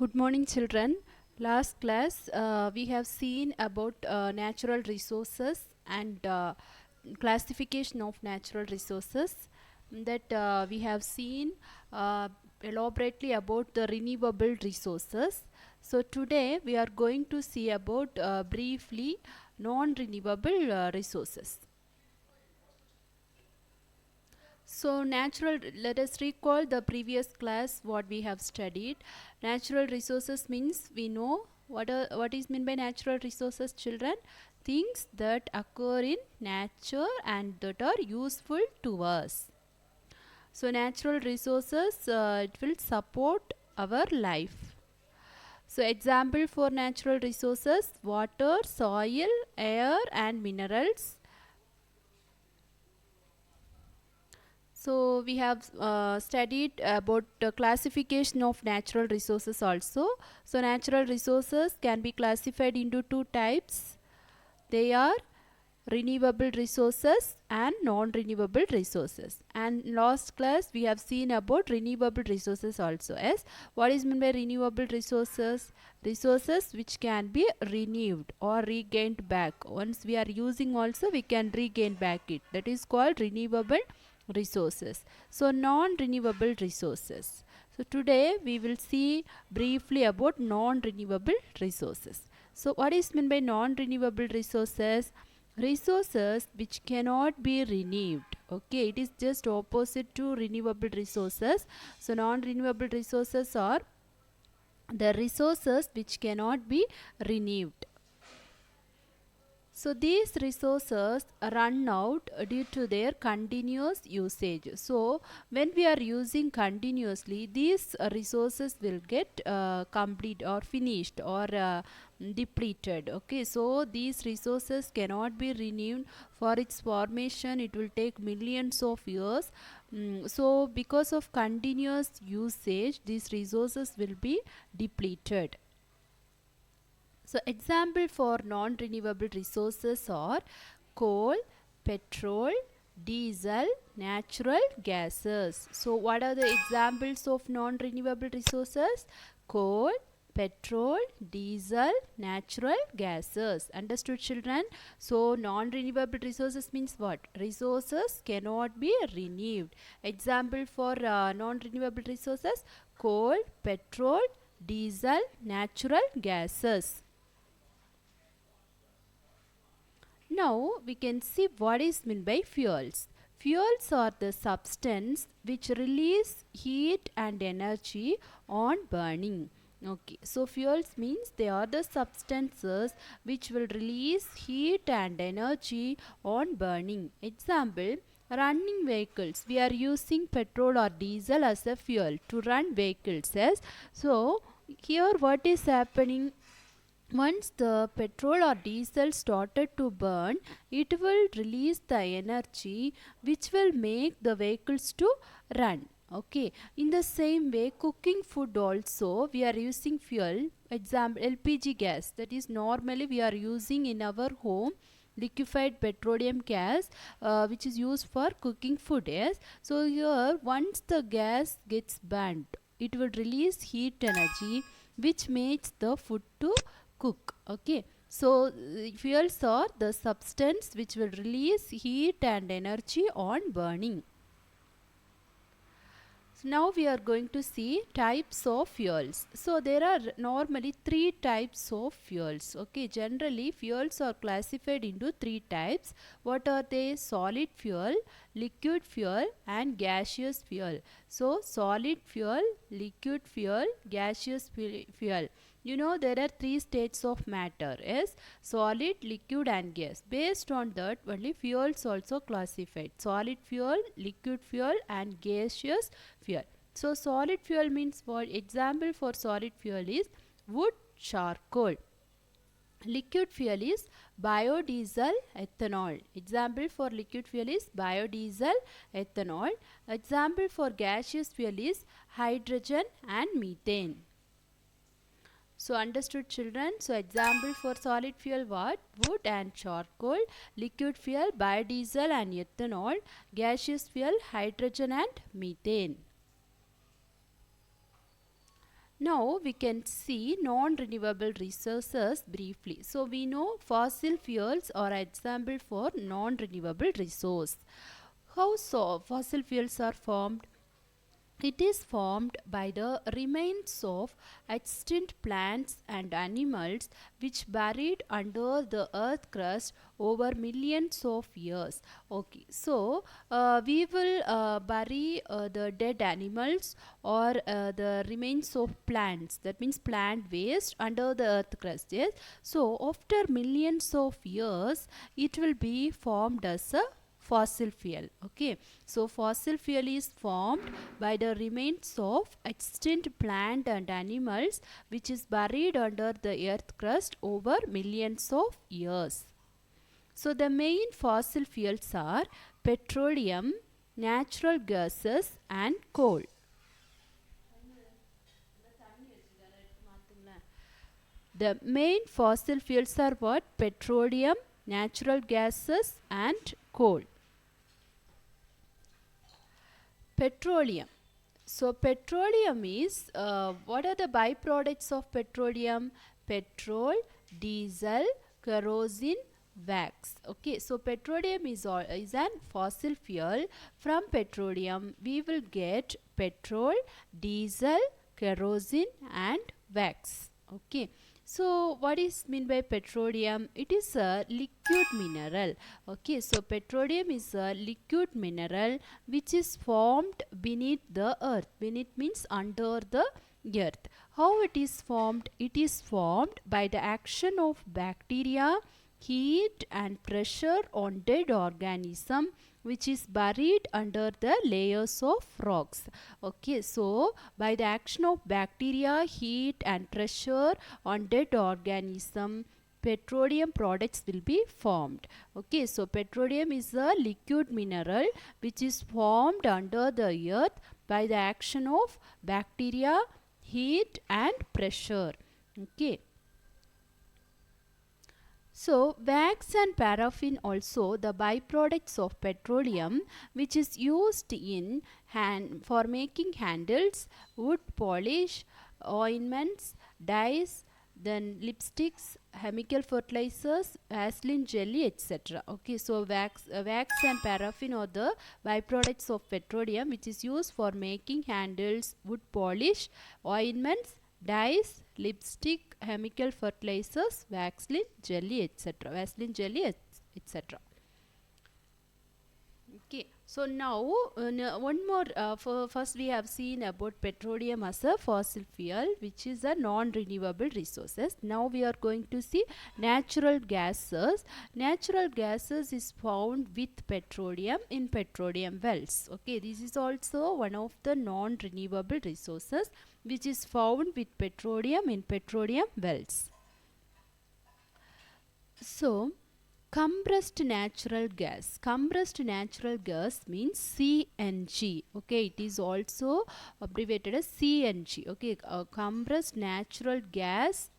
Good morning, children. Last class, we have seen about natural resources and classification of natural resources. That we have seen elaborately about the renewable resources. So today we are going to see about briefly non-renewable resources. So let us recall the previous class what we have studied. Natural resources means we know what is meant by natural resources, children. Things that occur in nature and that are useful to us. So natural resources it will support our life. So example for natural resources: water, soil, air and minerals. So we have studied about the classification of natural resources also. So natural resources can be classified into two types. They are renewable resources and non-renewable resources. And last class we have seen about renewable resources also. Yes, what is meant by renewable resources? Resources which can be renewed or regained back. Once we are using also, we can regain back it. That is called renewable resources. So non-renewable resources. So today we will see briefly about non-renewable resources. So what is meant by non-renewable resources? Resources which cannot be renewed. Okay, it is just opposite to renewable resources. So non-renewable resources are the resources which cannot be renewed. So these resources run out due to their continuous usage. So when we are using continuously, these resources will get complete or finished or depleted. Okay, so these resources cannot be renewed. For its formation it will take millions of years. So because of continuous usage, these resources will be depleted. So example for non-renewable resources are coal, petrol, diesel, natural gases. So what are the examples of non-renewable resources? Coal, petrol, diesel, natural gases. Understood, children? So non-renewable resources means what? Resources cannot be renewed. Example for non-renewable resources: coal, petrol, diesel, natural gases. Now we can see what is meant by fuels. Fuels are the substance which release heat and energy on burning. Okay, so fuels means they are the substances which will release heat and energy on burning. Example, running vehicles. We are using petrol or diesel as a fuel to run vehicles. Yes. So here what is happening? Once the petrol or diesel started to burn, it will release the energy which will make the vehicles to run. Okay, in the same way, cooking food also we are using fuel. Example, LPG gas, that is normally we are using in our home, liquefied petroleum gas, which is used for cooking food. Yes, so here once the gas gets burnt, it will release heat energy which makes the food to cook. Okay, so fuels are the substance which will release heat and energy on burning. So now we are going to see types of fuels. So there are normally three types of fuels. Okay, generally fuels are classified into three types. What are they? Solid fuel, liquid fuel and gaseous fuel. So solid fuel, liquid fuel, gaseous fuel. You know there are three states of matter: yes, solid, liquid and gas. Based on that only fuels also classified: solid fuel, liquid fuel and gaseous fuel. So solid fuel means what? Example for solid fuel is wood, charcoal. Liquid fuel is biodiesel, ethanol. Example for liquid fuel is biodiesel, ethanol. Example for gaseous fuel is hydrogen and methane. So understood, children? So example for solid fuel what? Wood and charcoal. Liquid fuel biodiesel and ethanol. Gaseous fuel hydrogen and methane. Now we can see non-renewable resources briefly. So we know fossil fuels are example for non-renewable resource. How so fossil fuels are formed? It is formed by the remains of extinct plants and animals which buried under the earth crust over millions of years. Okay, so we will bury the dead animals or the remains of plants, that means plant waste, under the earth crust. Yes, so after millions of years it will be formed as a fossil fuel. Okay, so fossil fuel is formed by the remains of extinct plant and animals which is buried under the earth crust over millions of years. So the main fossil fuels are petroleum, natural gases and coal. The main fossil fuels are what? Petroleum, natural gases and coal. Petroleum. So petroleum is what are the byproducts of petroleum? Petrol, diesel, kerosene, wax. Okay, so petroleum is an fossil fuel. From petroleum we will get petrol, diesel, kerosene and wax. Okay, so what is mean by petroleum? It is a liquid mineral. Okay, so petroleum is a liquid mineral which is formed beneath the earth. Beneath means under the earth. How it is formed? It is formed by the action of bacteria, heat and pressure on dead organism which is buried under the layers of rocks. Okay, so by the action of bacteria, heat and pressure on dead organism, petroleum products will be formed. Okay, so petroleum is a liquid mineral which is formed under the earth by the action of bacteria, heat and pressure. Okay. So wax and paraffin also the byproducts of petroleum which is used in for making handles, wood polish, ointments, dyes, then lipsticks, chemical fertilizers, Vaseline jelly, etc. Okay, so wax and paraffin are the byproducts of petroleum which is used for making handles, wood polish, ointments, dyes, lipstick, chemical fertilizers, Vaseline jelly, etc. Vaseline jelly, etc. Okay, so now one more. First, we have seen about petroleum as a fossil fuel, which is a non-renewable resources. Now we are going to see natural gases. Natural gases is found with petroleum in petroleum wells. Okay, this is also one of the non-renewable resources which is found with petroleum in petroleum wells. So compressed natural gas. Compressed natural gas means CNG. Okay, it is also abbreviated as CNG. Okay, compressed natural gas,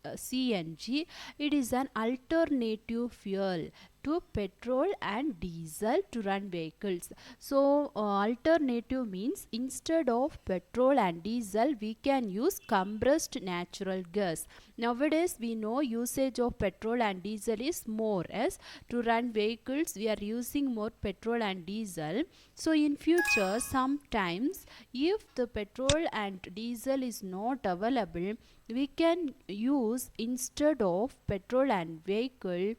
CNG. It is an alternative fuel to petrol and diesel to run vehicles. So alternative means instead of petrol and diesel we can use compressed natural gas. Nowadays we know usage of petrol and diesel is more, as to run vehicles we are using more petrol and diesel. So in future sometimes if the petrol and diesel is not available, we can use instead of petrol and vehicle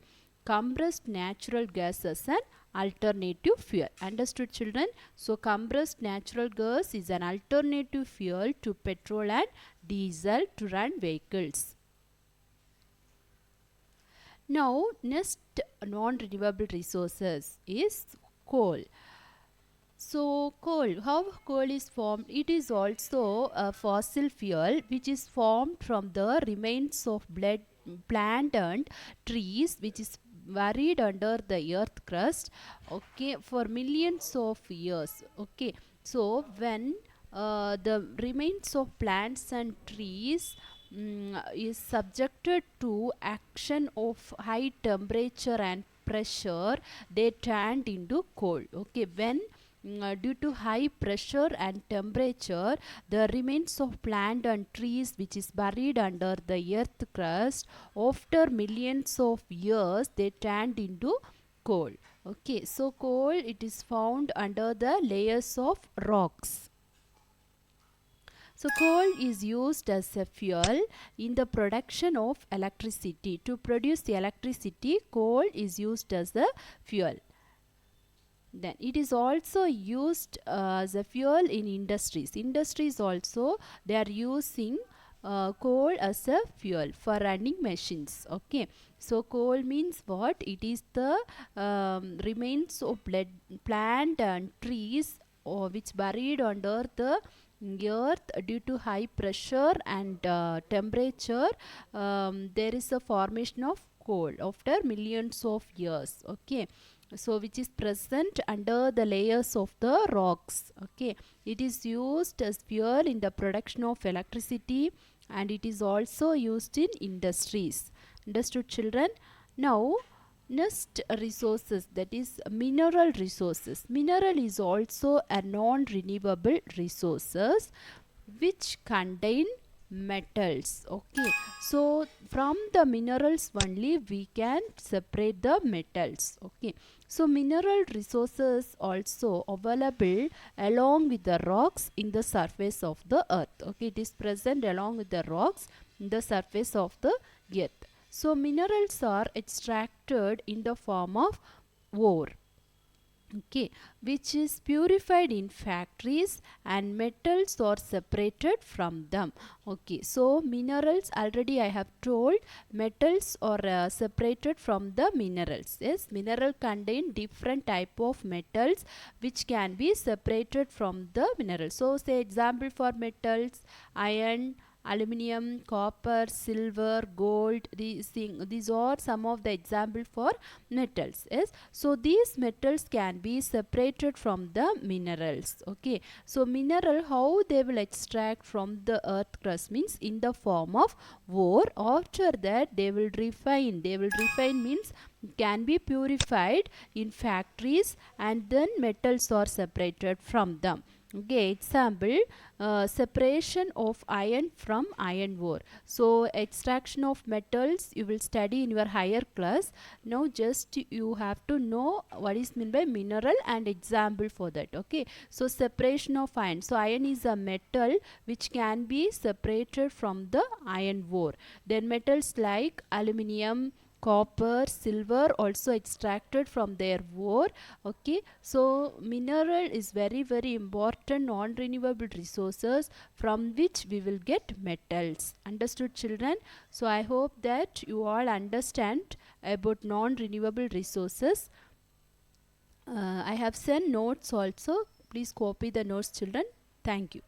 compressed natural gas as an alternative fuel. Understood, children? So compressed natural gas is an alternative fuel to petrol and diesel to run vehicles. Now next non-renewable resources is coal. So coal, how coal is formed? It is also a fossil fuel which is formed from the remains of plant and trees which is buried under the earth crust, okay, for millions of years. Okay, so when the remains of plants and trees is subjected to action of high temperature and pressure, they turned into coal. Okay, when due to high pressure and temperature, the remains of plant and trees which is buried under the earth crust, after millions of years they turned into coal. Okay, so coal, it is found under the layers of rocks. So coal is used as a fuel in the production of electricity. To produce the electricity, coal is used as a fuel. Then it is also used as a fuel in industries. Industries also, they are using coal as a fuel for running machines. Okay, so coal means what? It is the remains of plant and trees which buried under the earth due to high pressure and temperature. There is a formation of coal after millions of years. Okay, so which is present under the layers of the rocks. Okay, it is used as fuel in the production of electricity, and it is also used in industries. Understood, children? Now next, resources, that is mineral resources. Mineral is also a non-renewable resources which contain metals. Okay, so from the minerals only we can separate the metals. Okay, so mineral resources also available along with the rocks in the surface of the earth. Okay, it is present along with the rocks in the surface of the earth. So minerals are extracted in the form of ore. Okay, which is purified in factories, and metals are separated from them. Okay, so minerals, already I have told, metals are separated from the minerals. Yes, mineral contain different type of metals which can be separated from the minerals. So say example for metals: iron, aluminium, copper, silver, gold. These are some of the example for metals. Yes, so these metals can be separated from the minerals. Okay, so mineral, how they will extract from the earth crust means in the form of ore. After that they will refine. They will refine means can be purified in factories, and then metals are separated from them. Okay, example, separation of iron from iron ore. So extraction of metals you will study in your higher class. Now just you have to know what is meant by mineral and example for that. Okay, so separation of iron. So iron is a metal which can be separated from the iron ore. Then metals like aluminium, copper, silver also extracted from their ore. Okay, so mineral is very important non-renewable resources from which we will get metals. Understood, children? So I hope that you all understand about non-renewable resources. I have sent notes also. Please copy the notes, children. Thank you.